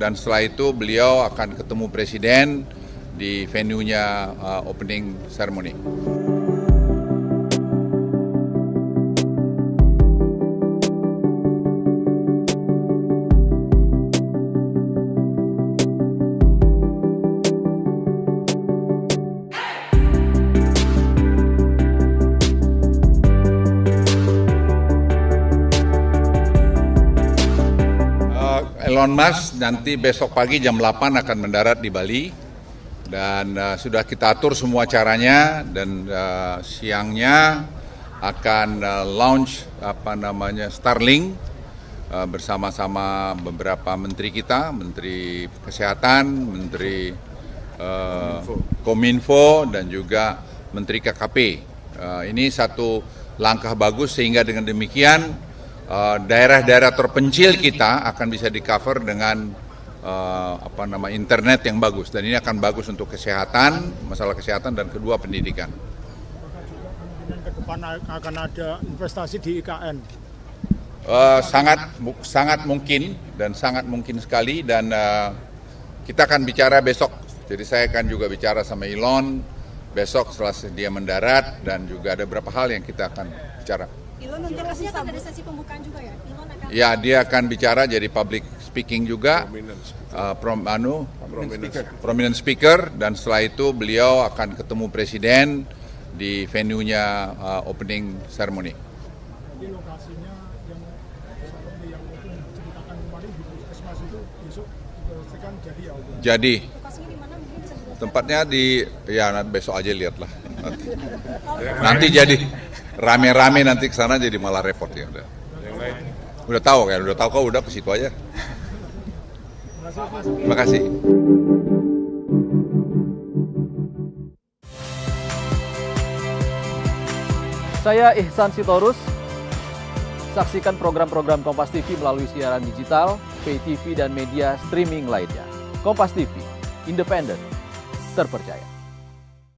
Dan setelah itu beliau akan ketemu Presiden di venue-nya opening ceremony. Elon Musk nanti besok pagi jam 8 akan mendarat di Bali dan sudah kita atur semua caranya dan siangnya akan launch Starlink bersama-sama beberapa menteri kita, Menteri Kesehatan, Menteri Kominfo dan juga Menteri KKP. Ini satu langkah bagus sehingga dengan demikian daerah-daerah terpencil kita akan bisa di-cover dengan internet yang bagus, dan ini akan bagus untuk kesehatan, masalah kesehatan, dan kedua pendidikan. Ke depan akan ada investasi di IKN. Sangat mungkin dan sangat mungkin sekali, dan kita akan bicara besok. Jadi saya akan juga bicara sama Elon besok setelah dia mendarat, dan juga ada beberapa hal yang kita akan bicara. Elon nanti akan ada sesi pembukaan juga ya? Elon akan... Ya, dia akan bicara jadi public speaking juga, prominent speaker, dan setelah itu beliau akan ketemu Presiden di venue-nya opening ceremony. Jadi lokasinya yang seperti yang mungkin ceritakan kemarin di Puskesmas itu besok dipastikan jadi ya? Jadi. Lokasinya di mana mungkin bisa dijelaskan? Tempatnya nanti besok aja lihatlah. Nanti jadi rame-rame, nanti ke sana jadi malah repot ya udah. Udah tahu kok udah ke situ aja. Terima kasih. Saya Ihsan Sitorus. Saksikan program-program Kompas TV melalui siaran digital, pay TV dan media streaming lainnya. Kompas TV, independen, terpercaya.